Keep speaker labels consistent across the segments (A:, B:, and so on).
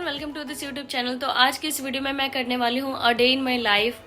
A: Everyone, welcome to this YouTube channel. तो आज की इस वीडियो में मैं करने वाली हूँ a day in my life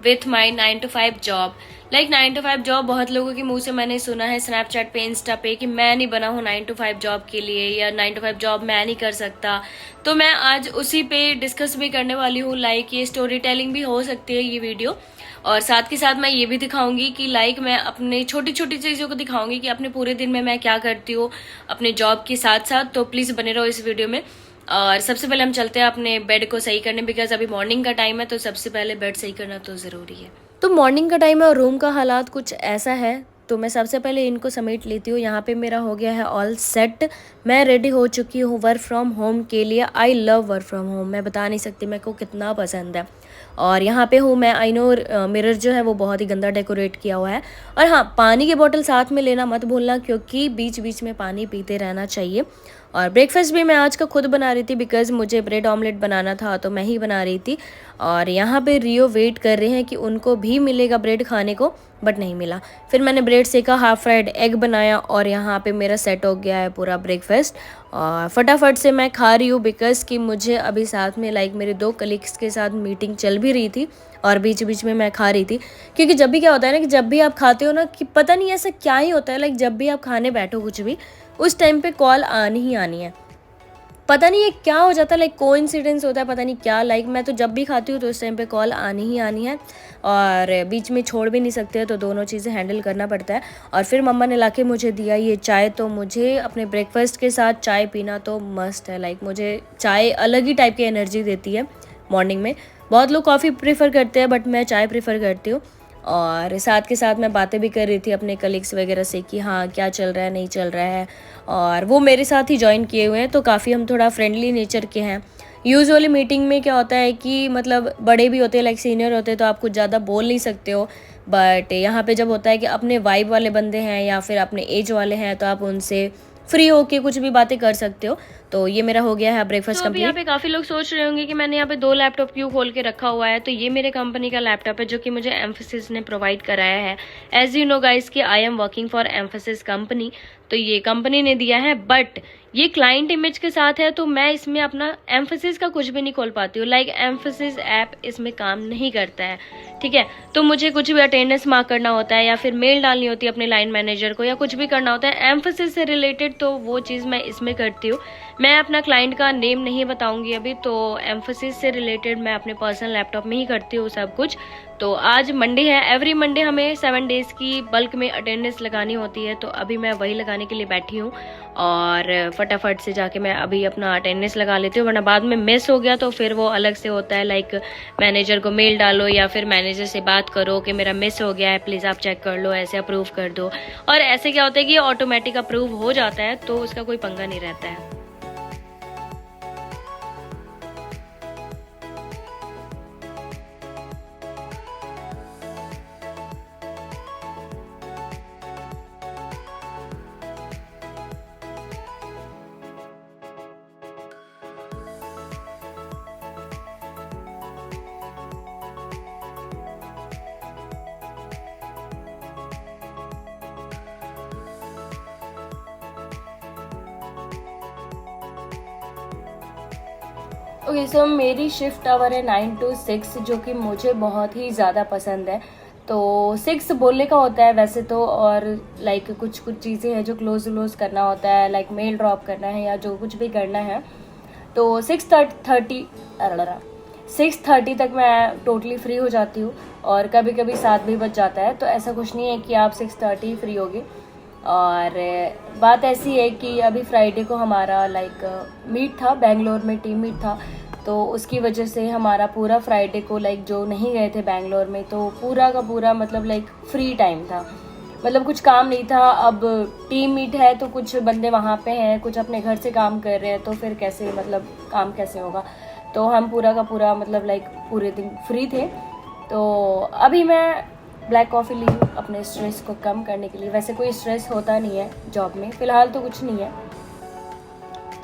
A: with my 9 to 5 job. 9 to 5 job बहुत लोगों के मुंह से मैंने सुना है स्नैपचैट पे, इंस्टा पे कि मैं नहीं बना हूँ 9 to 5 जॉब के लिए, या 9 to 5 जॉब मैं नहीं कर सकता। तो मैं आज उसी पे डिस्कस भी करने वाली हूँ। ये स्टोरी टेलिंग भी हो सकती है ये वीडियो, और साथ के साथ मैं ये भी दिखाऊंगी कि मैं अपने छोटी छोटी चीज़ों को दिखाऊंगी कि अपने पूरे दिन में मैं क्या करती हूँ अपने जॉब के साथ साथ। तो प्लीज़ बने रहो इस वीडियो में। और सबसे पहले हम चलते हैं अपने बेड को सही करने, बिकॉज अभी मॉर्निंग का टाइम है, तो सबसे पहले बेड सही करना तो ज़रूरी है। तो मॉर्निंग का टाइम है और रूम का हालात कुछ ऐसा है, तो मैं सबसे पहले इनको समेट लेती हूँ। यहाँ पे मेरा हो गया है ऑल सेट, मैं रेडी हो चुकी हूँ वर्क फ्रॉम होम के लिए। I love work from home, मैं बता नहीं सकती मेरे को कितना पसंद है। और यहाँ पे हूँ मैं, आई नो मिरर जो है वो बहुत ही गंदा डेकोरेट किया हुआ है। और हाँ, पानी की बोतल साथ में लेना मत भूलना, क्योंकि बीच बीच में पानी पीते रहना चाहिए। और ब्रेकफास्ट भी मैं आज का खुद बना रही थी, बिकॉज मुझे ब्रेड ऑमलेट बनाना था तो मैं ही बना रही थी। और यहाँ पे रियो वेट कर रहे हैं कि उनको भी मिलेगा ब्रेड खाने को, बट नहीं मिला। फिर मैंने ब्रेड सेका, हाफ फ्राइड एग बनाया, और यहाँ पे मेरा सेट हो गया है पूरा ब्रेकफास्ट। और फटाफट से मैं खा रही हूँ, बिकॉज कि मुझे अभी साथ में मेरे 2 कलीग्स के साथ मीटिंग चल भी रही थी और बीच बीच में मैं खा रही थी। क्योंकि जब भी क्या होता है ना, कि जब भी आप खाते हो ना, कि पता नहीं ऐसा क्या ही होता है, जब भी आप खाने बैठो कुछ भी, उस टाइम पे कॉल आनी ही आनी है। पता नहीं ये क्या हो जाता है, कोइंसिडेंस होता है, पता नहीं क्या। मैं तो जब भी खाती हूँ तो उस टाइम पे कॉल आनी ही आनी है, और बीच में छोड़ भी नहीं सकते, तो दोनों चीज़ें हैंडल करना पड़ता है। और फिर मम्मा ने लाके मुझे दिया ये चाय, तो मुझे अपने ब्रेकफास्ट के साथ चाय पीना तो मस्ट है। मुझे चाय अलग ही टाइप की एनर्जी देती है मॉर्निंग में। बहुत लोग कॉफ़ी प्रेफर करते हैं, बट मैं चाय प्रेफर करती हूँ। और साथ के साथ मैं बातें भी कर रही थी अपने कलीग्स वगैरह से कि हाँ क्या चल रहा है, नहीं चल रहा है। और वो मेरे साथ ही ज्वाइन किए हुए हैं, तो काफ़ी हम थोड़ा फ्रेंडली नेचर के हैं। यूजुअली मीटिंग में क्या होता है कि बड़े भी होते हैं, सीनियर होते हैं, तो आप कुछ ज़्यादा बोल नहीं सकते हो। बट यहाँ पे जब होता है कि अपने वाइब वाले बंदे हैं या फिर अपने एज वाले हैं, तो आप उनसे फ्री होके कुछ भी बातें कर सकते हो। तो ये मेरा हो गया है ब्रेकफास्ट कंप्लीट। यहाँ पे काफ़ी लोग सोच रहे होंगे कि मैंने यहाँ पे 2 लैपटॉप क्यों खोल के रखा हुआ है। तो ये मेरे कंपनी का लैपटॉप है, जो कि मुझे एम्फेसिस ने प्रोवाइड कराया है। एज यू नो गाइस कि I am working for emphasis company, तो ये कंपनी ने दिया है। बट ये क्लाइंट इमेज के साथ है, तो मैं इसमें अपना एम्फेसिस का कुछ भी नहीं खोल पाती हूँ। एम्फेसिस ऐप इसमें काम नहीं करता है, ठीक है। तो मुझे कुछ भी अटेंडेंस मार्क करना होता है, या फिर मेल डालनी होती है अपने लाइन मैनेजर को, या कुछ भी करना होता है एम्फेसिस से रिलेटेड, तो वो चीज़ मैं इसमें करती हूँ। मैं अपना क्लाइंट का नेम नहीं बताऊंगी अभी, तो एम्फेसिस से रिलेटेड मैं अपने पर्सनल लैपटॉप में ही करती हूँ सब कुछ। तो आज मंडे है, एवरी मंडे हमें 7 डेज़ की बल्क में अटेंडेंस लगानी होती है, तो अभी मैं वही लगाने के लिए बैठी हूँ। और फटाफट से जाके मैं अभी अपना अटेंडेंस लगा लेती हूँ, वरना बाद में मिस हो गया तो फिर वो अलग से होता है। मैनेजर को मेल डालो, या फिर मैनेजर से बात करो कि मेरा मिस हो गया है, प्लीज़ आप चेक कर लो, ऐसे अप्रूव कर दो। और ऐसे क्या होता है कि ऑटोमेटिक अप्रूव हो जाता है, तो उसका कोई पंगा नहीं रहता है। ओके सो मेरी शिफ्ट आवर है 9 to 6, जो कि मुझे बहुत ही ज़्यादा पसंद है। तो 6 बोलने का होता है वैसे तो, और कुछ चीज़ें हैं जो क्लोज करना होता है, मेल ड्रॉप करना है या जो कुछ भी करना है। तो 6:30 तक मैं टोटली फ्री हो जाती हूँ, और कभी कभी 7 भी बज जाता है। तो ऐसा कुछ नहीं है कि आप 6:30 फ्री होगे। और बात ऐसी है कि अभी फ्राइडे को हमारा मीट था, बेंगलोर में टीम मीट था, तो उसकी वजह से हमारा पूरा फ्राइडे को जो नहीं गए थे बेंगलोर में, तो पूरा का पूरा फ्री टाइम था, कुछ काम नहीं था। अब टीम मीट है तो कुछ बंदे वहाँ पे हैं, कुछ अपने घर से काम कर रहे हैं, तो फिर कैसे काम कैसे होगा। तो हम पूरा का पूरा पूरे दिन फ्री थे। तो अभी मैं ब्लैक कॉफ़ी ली हूँ अपने स्ट्रेस को कम करने के लिए। वैसे कोई स्ट्रेस होता नहीं है जॉब में, फ़िलहाल तो कुछ नहीं है।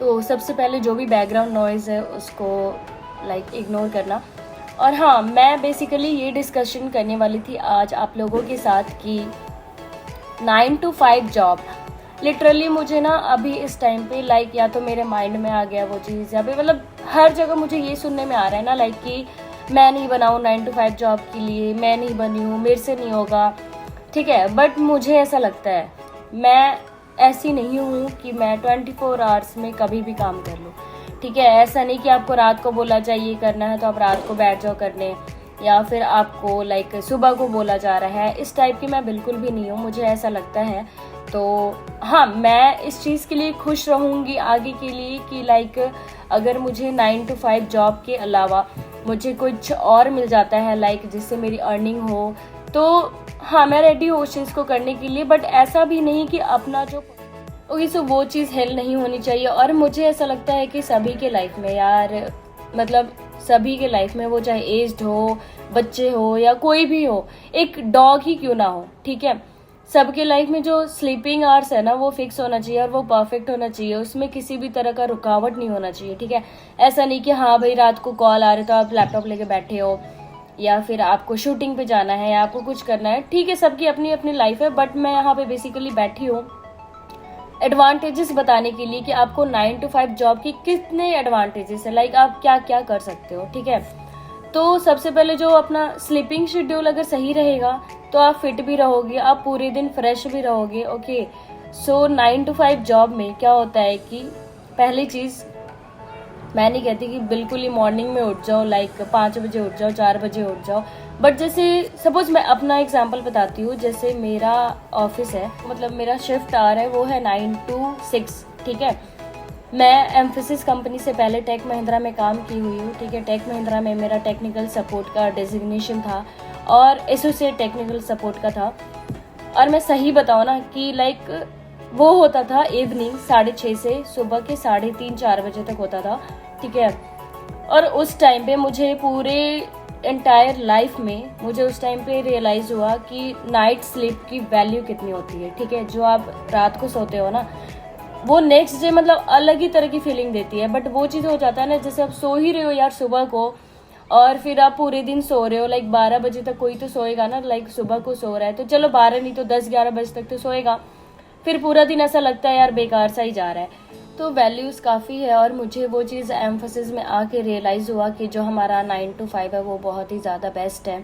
A: तो सबसे पहले जो भी बैकग्राउंड नॉइज़ है उसको इग्नोर करना। और हाँ, मैं बेसिकली ये डिस्कशन करने वाली थी आज आप लोगों के साथ कि 9 to 5 जॉब लिटरली मुझे ना अभी इस टाइम पे लाइक या तो मेरे माइंड में आ गया वो चीज़, या फिर मतलब हर जगह मुझे ये सुनने में आ रहा है ना लाइक कि मैं नहीं बना हूँ 9 to 5 जॉब के लिए, मैं नहीं बनी हूँ, मेरे से नहीं होगा, ठीक है। बट मुझे ऐसा लगता है मैं ऐसी नहीं हूँ कि मैं 24 आवर्स में कभी भी काम कर लूँ, ठीक है। ऐसा नहीं कि आपको रात को बोला जाए ये करना है तो आप रात को बैठ जाओ करने, या फिर आपको लाइक सुबह को बोला जा रहा है, इस टाइप की मैं बिल्कुल भी नहीं हूँ। मुझे ऐसा लगता है तो हाँ, मैं इस चीज़ के लिए खुश रहूँगी आगे के लिए कि लाइक अगर मुझे 9 to 5 जॉब के अलावा मुझे कुछ और मिल जाता है लाइक जिससे मेरी अर्निंग हो, तो हाँ मैं रेडी हूँ उस चीज़ को करने के लिए। बट ऐसा भी नहीं कि अपना जो ओके सो वो चीज़ हेल नहीं होनी चाहिए। और मुझे ऐसा लगता है कि सभी के लाइफ में यार, मतलब सभी के लाइफ में, वो चाहे एज्ड हो, बच्चे हो या कोई भी हो, एक डॉग ही क्यों ना हो, ठीक है, सबके लाइफ में जो स्लीपिंग आवर्स है ना वो फिक्स होना चाहिए और वो परफेक्ट होना चाहिए, उसमें किसी भी तरह का रुकावट नहीं होना चाहिए, ठीक है। ऐसा नहीं कि हाँ भाई रात को कॉल आ रहे तो आप लैपटॉप लेके बैठे हो, या फिर आपको शूटिंग पे जाना है या आपको कुछ करना है, ठीक है, सबकी अपनी अपनी लाइफ है। बट मैं यहाँ पे बेसिकली बैठी हूँ एडवांटेजेस बताने के लिए कि आपको 9 to 5 जॉब की कितने एडवांटेजेस है, लाइक आप क्या क्या कर सकते हो, ठीक है। तो सबसे पहले जो अपना स्लीपिंग शेड्यूल अगर सही रहेगा तो आप फिट भी रहोगे, आप पूरे दिन फ्रेश भी रहोगे, ओके। सो 9 to 5 जॉब में क्या होता है कि पहली चीज़, मैं नहीं कहती कि बिल्कुल ही मॉर्निंग में उठ जाओ, लाइक 5 बजे उठ जाओ, 4 बजे उठ जाओ, बट जैसे सपोज मैं अपना एग्जांपल बताती हूँ। जैसे मेरा ऑफिस है, मतलब मेरा शिफ्ट आ रहा है वो है 9 to 6, ठीक है। मैं एम्फेसिस कंपनी से पहले टेक महिंद्रा में काम की हुई हूँ, ठीक है। टेक महिंद्रा में मेरा टेक्निकल सपोर्ट का डेजिग्नेशन था और एसोसिएट टेक्निकल सपोर्ट का था। और मैं सही बताऊँ ना कि लाइक वो होता था इवनिंग 6:30 से सुबह के 3:30-4 बजे तक होता था, ठीक है। और उस टाइम पे मुझे पूरे एंटायर लाइफ में मुझे उस टाइम पे रियलाइज़ हुआ कि नाइट स्लीप की वैल्यू कितनी होती है, ठीक है। जो आप रात को सोते हो ना वो नेक्स्ट डे मतलब अलग ही तरह की फीलिंग देती है। बट वो चीज़ हो जाता है ना, जैसे आप सो ही रहे हो यार सुबह को और फिर आप पूरे दिन सो रहे हो, लाइक 12 बजे तक कोई तो सोएगा ना, लाइक सुबह को सो रहा है तो चलो 12 नहीं तो 10-11 बजे तक तो सोएगा, फिर पूरा दिन ऐसा लगता है यार बेकार सा ही जा रहा है। तो वैल्यूज़ काफ़ी है और मुझे वो चीज़ एम्फोसिस में आके रियलाइज़ हुआ कि जो हमारा 9 to 5 है वो बहुत ही ज़्यादा बेस्ट है।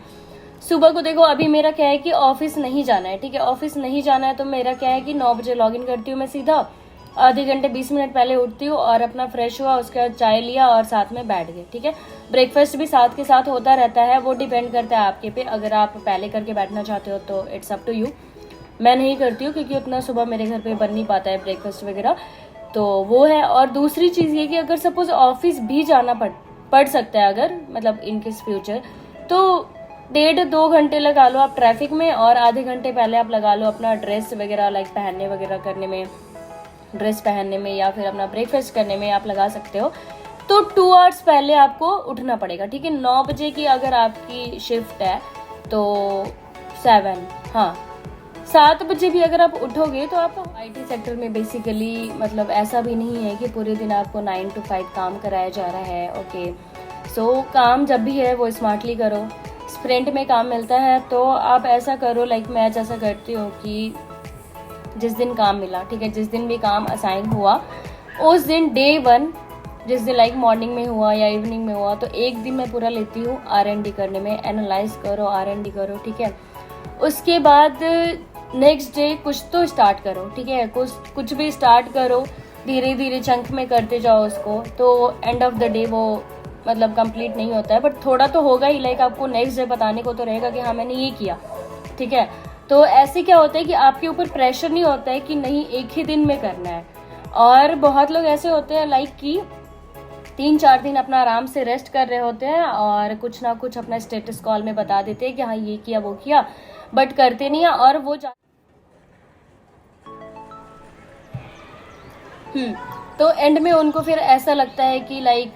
A: सुबह को देखो अभी मेरा क्या है कि ऑफिस नहीं जाना है, ठीक है। ऑफिस नहीं जाना है तो मेरा क्या है कि 9 बजे लॉगिन करती हूँ मैं सीधा, आधे घंटे 20 मिनट पहले उठती हूँ और अपना फ्रेश हुआ, उसके बाद चाय लिया और साथ में बैठ गए, ठीक है। ब्रेकफास्ट भी साथ के साथ होता रहता है, वो डिपेंड करता है आपके पे। अगर आप पहले करके बैठना चाहते हो तो इट्स अप टू यू। मैं नहीं करती हूँ क्योंकि उतना सुबह मेरे घर पे बन नहीं पाता है ब्रेकफास्ट वगैरह, तो वो है। और दूसरी चीज़ ये कि अगर सपोज ऑफिस भी जाना पड़ सकता है, अगर मतलब इन केस फ्यूचर, तो 1.5-2 घंटे लगा लो आप ट्रैफिक में और आधे घंटे पहले आप लगा लो अपना ड्रेस वगैरह लाइक पहनने वगैरह करने में, ड्रेस पहनने में या फिर अपना ब्रेकफास्ट करने में आप लगा सकते हो। तो 2 आवर्स पहले आपको उठना पड़ेगा, ठीक है। 9 बजे की अगर आपकी शिफ्ट है तो 7 बजे भी अगर आप उठोगे तो आप आईटी सेक्टर में बेसिकली मतलब ऐसा भी नहीं है कि पूरे दिन आपको 9 to 5 काम कराया जा रहा है, ओके। सो काम जब भी है वो स्मार्टली करो। स्प्रिंट में काम मिलता है तो आप ऐसा करो, लाइक मैं जैसा करती हूँ कि जिस दिन काम मिला, ठीक है, जिस दिन भी काम असाइन हुआ उस दिन डे 1 जिस दिन लाइक मॉर्निंग में हुआ या इवनिंग में हुआ तो एक दिन मैं पूरा लेती हूँ R&D करने में। एनालाइज करो, R&D करो, ठीक है। उसके बाद नेक्स्ट डे कुछ तो स्टार्ट करो, ठीक है। कुछ भी स्टार्ट करो, धीरे धीरे चंक में करते जाओ उसको, तो एंड ऑफ द डे वो मतलब कंप्लीट नहीं होता है, बट थोड़ा तो होगा ही, लाइक आपको नेक्स्ट डे बताने को तो रहेगा कि हाँ मैंने ये किया, ठीक है। तो ऐसे क्या होता है कि आपके ऊपर प्रेशर नहीं होता है कि नहीं एक ही दिन में करना है। और बहुत लोग ऐसे होते हैं लाइक कि 3-4 दिन अपना आराम से रेस्ट कर रहे होते हैं और कुछ ना कुछ अपना स्टेटस कॉल में बता देते हैं कि हाँ ये किया वो किया, बट करते नहीं है। और वो तो एंड में उनको फिर ऐसा लगता है कि लाइक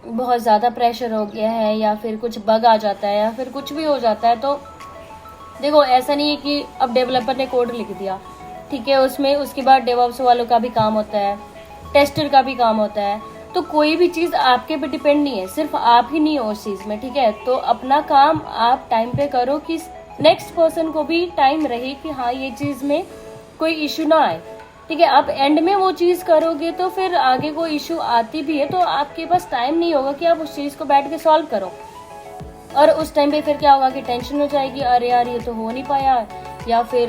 A: बहुत ज़्यादा प्रेशर हो गया है या फिर कुछ बग आ जाता है या फिर कुछ भी हो जाता है। तो देखो ऐसा नहीं है कि अब डेवलपर ने कोड लिख दिया, ठीक है, उसमें उसके बाद डेवऑप्स वालों का भी काम होता है, टेस्टर का भी काम होता है। तो कोई भी चीज़ आपके पे डिपेंड नहीं है, सिर्फ आप ही नहीं हो उस चीज़ में, ठीक है। तो अपना काम आप टाइम पे करो कि नेक्स्ट पर्सन को भी टाइम रहे कि हाँ ये चीज़ में कोई इशू ना आए, ठीक है। आप एंड में वो चीज़ करोगे तो फिर आगे कोई इशू आती भी है तो आपके पास टाइम नहीं होगा कि आप उस चीज़ को बैठ के सॉल्व करो, और उस टाइम पे फिर क्या होगा कि टेंशन हो जाएगी, अरे यार ये तो हो नहीं पाया, या फिर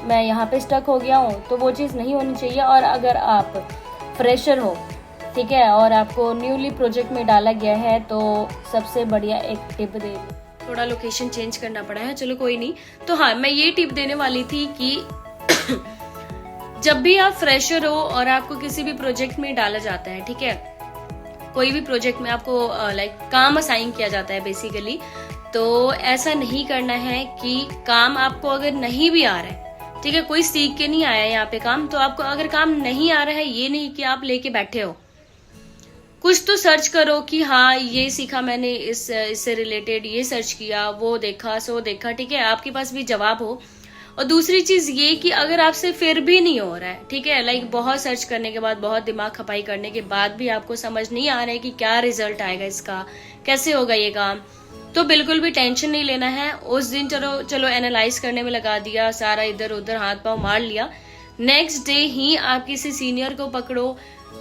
A: मैं यहाँ पे स्टक हो गया हूँ। तो वो चीज़ नहीं होनी चाहिए। और अगर आप फ्रेशर हो, ठीक है, और आपको न्यूली प्रोजेक्ट में डाला गया है, तो सबसे बढ़िया एक टिप दे, थोड़ा लोकेशन चेंज करना पड़ा है, चलो कोई नहीं। तो हाँ, मैं ये टिप देने वाली थी कि जब भी आप फ्रेशर हो और आपको किसी भी प्रोजेक्ट में डाला जाता है, ठीक है, कोई भी प्रोजेक्ट में आपको लाइक काम असाइन किया जाता है बेसिकली, तो ऐसा नहीं करना है कि काम आपको अगर नहीं भी आ रहा है, ठीक है, कोई सीख के नहीं आया है यहाँ पे काम, तो आपको अगर काम नहीं आ रहा है, ये नहीं कि आप लेके बैठे हो, कुछ तो सर्च करो कि हाँ ये सीखा मैंने, इससे रिलेटेड ये सर्च किया, वो देखा, सो देखा, ठीक है, आपके पास भी जवाब हो। और दूसरी चीज ये कि अगर आपसे फिर भी नहीं हो रहा है, ठीक है, लाइक बहुत सर्च करने के बाद, बहुत दिमाग खपाई करने के बाद भी आपको समझ नहीं आ रहा है कि क्या रिजल्ट आएगा इसका, कैसे होगा ये काम, तो बिल्कुल भी टेंशन नहीं लेना है। उस दिन चलो एनालाइज करने में लगा दिया, सारा इधर उधर हाथ पांव मार लिया, नेक्स्ट डे ही आप किसी सीनियर को पकड़ो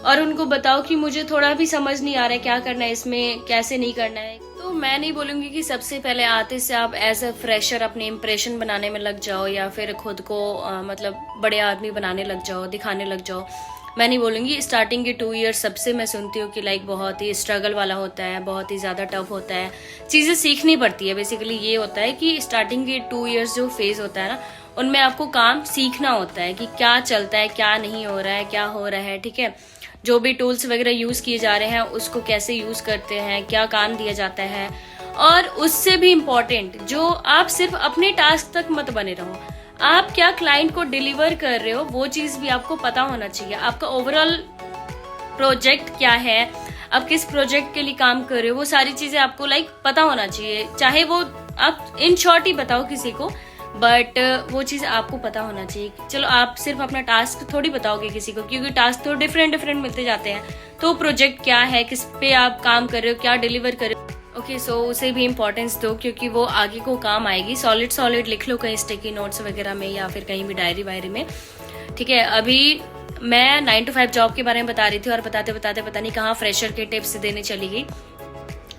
A: और उनको बताओ कि मुझे थोड़ा भी समझ नहीं आ रहा है क्या करना है इसमें, कैसे नहीं करना है। तो मैं नहीं बोलूंगी कि सबसे पहले आते से आप एज अ फ्रेशर अपने इम्प्रेशन बनाने में लग जाओ या फिर खुद को मतलब बड़े आदमी बनाने लग जाओ, दिखाने लग जाओ। मैं नहीं बोलूंगी। स्टार्टिंग के 2 ईयर सबसे मैं सुनती हूँ कि लाइक बहुत ही स्ट्रगल वाला होता है, बहुत ही ज़्यादा टफ होता है, चीज़ें सीखनी पड़ती है। बेसिकली ये होता है कि स्टार्टिंग के 2 ईयर्स जो फेज होता है ना, उनमें आपको काम सीखना होता है कि क्या चलता है, क्या नहीं हो रहा है, क्या हो रहा है, ठीक है, जो भी टूल्स वगैरह यूज़ किए जा रहे हैं उसको कैसे यूज़ करते हैं, क्या काम दिया जाता है। और उससे भी इम्पोर्टेंट, जो आप सिर्फ अपने टास्क तक मत बने रहो, आप क्या क्लाइंट को डिलीवर कर रहे हो वो चीज़ भी आपको पता होना चाहिए। आपका ओवरऑल प्रोजेक्ट क्या है, आप किस प्रोजेक्ट के लिए काम कर रहे हो, वो सारी चीज़ें आपको लाइक पता होना चाहिए। चाहे वो आप इन शॉर्ट ही बताओ किसी को, बट वो चीज़ आपको पता होना चाहिए। चलो आप सिर्फ अपना टास्क थोड़ी बताओगे किसी को, क्योंकि टास्क तो डिफरेंट मिलते जाते हैं। तो प्रोजेक्ट क्या है, किस पे आप काम कर रहे हो, क्या डिलीवर कर रहे हो, ओके, सो उसे भी इम्पोर्टेंस दो, क्योंकि वो आगे को काम आएगी। सॉलिड लिख लो कहीं स्टिकी नोट्स वगैरह में या फिर कहीं भी डायरी वायरी में, ठीक है। अभी मैं 9 to 5 जॉब के बारे में बता रही थी और बताते बताते पता नहीं कहाँ फ्रेशर के टिप्स देने चली गई।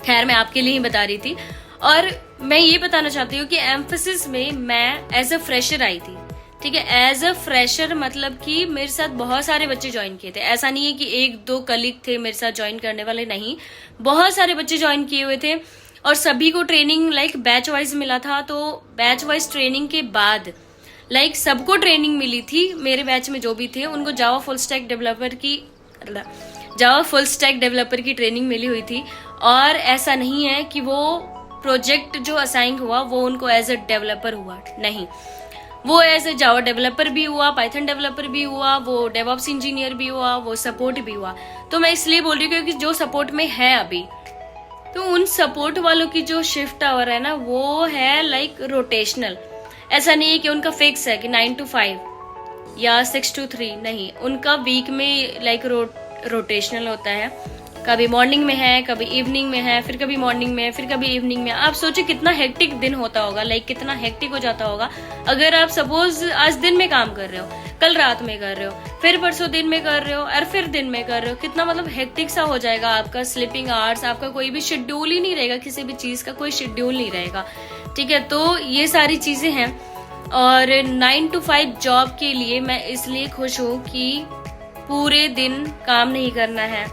A: खैर, मैं आपके लिए ही बता रही थी। और मैं ये बताना चाहती हूँ कि एम्फेसिस में मैं एज अ फ्रेशर आई थी, ठीक है। एज अ फ्रेशर मतलब कि मेरे साथ बहुत सारे बच्चे ज्वाइन किए थे। ऐसा नहीं है कि 1-2 कलीग थे मेरे साथ ज्वाइन करने वाले, नहीं, बहुत सारे बच्चे ज्वाइन किए हुए थे और सभी को ट्रेनिंग लाइक बैच वाइज मिला था। तो बैच वाइज ट्रेनिंग के बाद लाइक सबको ट्रेनिंग मिली थी। मेरे बैच में जो भी थे उनको जावा फुल स्टैक डेवलपर की ट्रेनिंग मिली हुई थी। और ऐसा नहीं है कि वो प्रोजेक्ट जो असाइन हुआ वो उनको एज अ डेवलपर हुआ, नहीं, वो एज ए जावा डेवलपर भी हुआ, पाइथन डेवलपर भी हुआ, वो डेवऑप्स इंजीनियर भी हुआ, वो सपोर्ट भी हुआ। तो मैं इसलिए बोल रही हूँ क्योंकि जो सपोर्ट में है अभी, तो उन सपोर्ट वालों की जो शिफ्ट आवर है ना, वो है लाइक रोटेशनल। ऐसा नहीं है कि उनका फिक्स है कि 9 to 5 या 6 to 3, नहीं, उनका वीक में लाइक रोटेशनल होता है। कभी मॉर्निंग में है, कभी इवनिंग में है, फिर कभी मॉर्निंग में, फिर कभी इवनिंग में। आप सोचो कितना हेक्टिक दिन होता होगा, लाइक कितना हेक्टिक हो जाता होगा। अगर आप सपोज आज दिन में काम कर रहे हो, कल रात में कर रहे हो, फिर परसों दिन में कर रहे हो और फिर दिन में कर रहे हो, कितना मतलब हेक्टिक सा हो जाएगा आपका स्लीपिंग आवर्स, आपका कोई भी शेड्यूल ही नहीं रहेगा, किसी भी चीज का कोई शेड्यूल नहीं रहेगा, ठीक है। तो ये सारी चीजें हैं। और 9 to 5 जॉब के लिए मैं इसलिए खुश हूँ कि पूरे दिन काम नहीं करना है।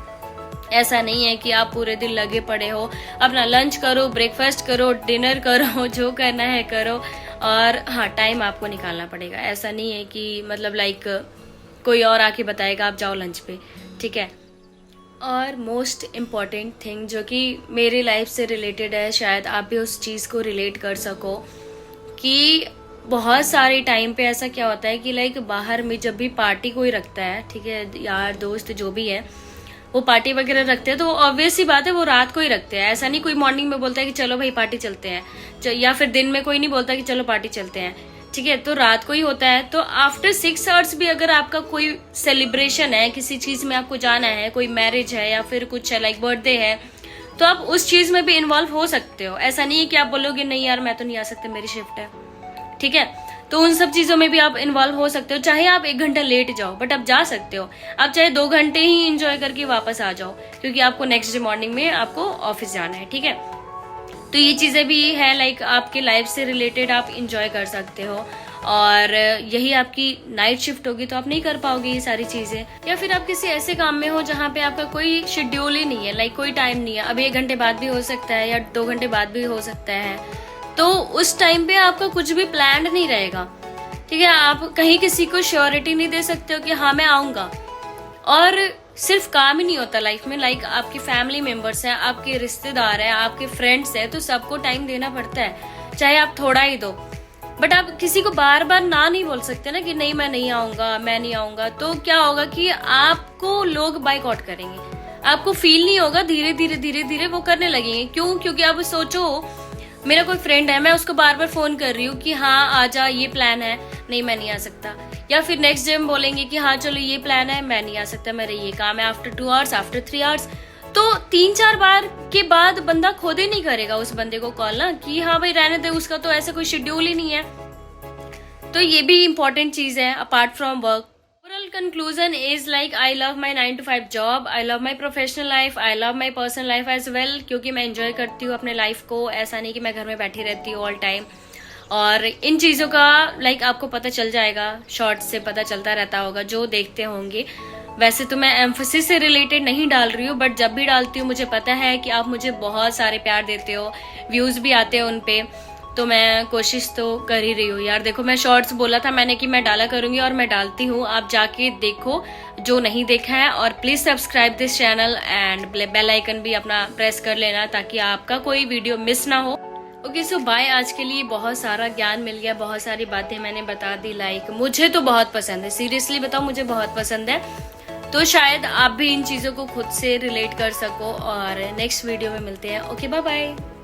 A: ऐसा नहीं है कि आप पूरे दिन लगे पड़े हो, अपना लंच करो, ब्रेकफास्ट करो, डिनर करो, जो करना है करो। और हाँ, टाइम आपको निकालना पड़ेगा। ऐसा नहीं है कि मतलब लाइक कोई और आके बताएगा आप जाओ लंच पे, ठीक है। और मोस्ट इम्पॉर्टेंट थिंग जो कि मेरी लाइफ से रिलेटेड है, शायद आप भी उस चीज़ को रिलेट कर सको, कि बहुत सारे टाइम पे ऐसा क्या होता है कि लाइक बाहर में जब भी पार्टी कोई रखता है, ठीक है, यार दोस्त जो भी है वो पार्टी वगैरह रखते हैं, तो ऑब्वियस ही बात है वो रात को ही रखते हैं। ऐसा नहीं कोई मॉर्निंग में बोलता है कि चलो भाई पार्टी चलते हैं, या फिर दिन में कोई नहीं बोलता कि चलो पार्टी चलते हैं, ठीक है। तो रात को ही होता है। तो आफ्टर 6 आवर्स भी अगर आपका कोई सेलिब्रेशन है, किसी चीज में आपको जाना है, कोई मैरिज है या फिर कुछ है लाइक बर्थडे है, तो आप उस चीज में भी इन्वॉल्व हो सकते हो। ऐसा नहीं है कि आप बोलोगे नहीं यार मैं तो नहीं आ सकता, मेरी शिफ्ट है, ठीक है। तो उन सब चीजों में भी आप इन्वॉल्व हो सकते हो। चाहे आप 1 घंटा लेट जाओ बट आप जा सकते हो। आप चाहे 2 घंटे ही इंजॉय करके वापस आ जाओ, क्योंकि आपको नेक्स्ट डे मॉर्निंग में आपको ऑफिस जाना है, ठीक है। तो ये चीजें भी है लाइक आपके लाइफ से रिलेटेड, आप इंजॉय कर सकते हो। और यही आपकी नाइट शिफ्ट होगी तो आप नहीं कर पाओगे ये सारी चीजें। या फिर आप किसी ऐसे काम में हो जहाँ पे आपका कोई शेड्यूल ही नहीं है, लाइक कोई टाइम नहीं है, अभी 1 घंटे बाद भी हो सकता है या 2 घंटे बाद भी हो सकता है, तो उस टाइम पे आपका कुछ भी प्लान नहीं रहेगा, ठीक है। आप कहीं किसी को श्योरिटी नहीं दे सकते हो कि हाँ मैं आऊंगा। और सिर्फ काम ही नहीं होता लाइफ में, लाइक आपकी फैमिली मेंबर्स हैं, आपके रिश्तेदार हैं, आपके फ्रेंड्स हैं, तो सबको टाइम देना पड़ता है, चाहे आप थोड़ा ही दो। बट आप किसी को बार बार ना नहीं बोल सकते ना कि नहीं मैं नहीं आऊंगा, मैं नहीं आऊंगा। तो क्या होगा कि आपको लोग बाइकआउट करेंगे, आपको फील नहीं होगा, धीरे धीरे वो करने लगेंगे। क्यों? क्योंकि आप सोचो मेरा कोई फ्रेंड है, मैं उसको बार बार फोन कर रही हूँ कि हाँ आजा, ये प्लान है, नहीं मैं नहीं आ सकता। या फिर नेक्स्ट डे हम बोलेंगे कि हाँ चलो ये प्लान है, मैं नहीं आ सकता, मेरा ये काम है आफ्टर 2 आवर्स, आफ्टर 3 आवर्स। तो 3-4 बार के बाद बंदा खुद ही नहीं करेगा उस बंदे को कॉल ना कि हाँ भाई रहने दे, उसका तो ऐसा कोई शेड्यूल ही नहीं है। तो ये भी इम्पोर्टेंट चीज है apart from work. Overall conclusion is like I love my 9 to 5 job, I love my professional life, I love my personal life as well, क्योंकि मैं एंजॉय करती हूँ अपने लाइफ को। ऐसा नहीं कि मैं घर में बैठी रहती हूँ ऑल टाइम। और इन चीज़ों का लाइक आपको पता चल जाएगा, शॉर्ट्स से पता चलता रहता होगा जो देखते होंगे। वैसे तो मैं एम्फोसिस से रिलेटेड नहीं डाल रही हूँ, बट जब भी डालती हूँ मुझे पता है कि आप मुझे बहुत सारे प्यार देते हो, व्यूज़ भी आते हैं उन पे, तो मैं कोशिश तो कर ही रही हूँ यार। देखो मैं शॉर्ट्स बोला था मैंने कि मैं डाला करूंगी और मैं डालती हूँ, आप जाके देखो जो नहीं देखा है। और please subscribe this channel and bell icon भी अपना प्रेस कर लेना ताकि आपका कोई वीडियो मिस ना हो। Okay so bye. आज के लिए बहुत सारा ज्ञान मिल गया, बहुत सारी बातें मैंने बता दी, लाइक मुझे तो बहुत पसंद है, सीरियसली बताओ मुझे बहुत पसंद है। तो शायद आप भी इन चीज़ों को खुद से रिलेट कर सको। और नेक्स्ट वीडियो में मिलते हैं। Okay bye bye.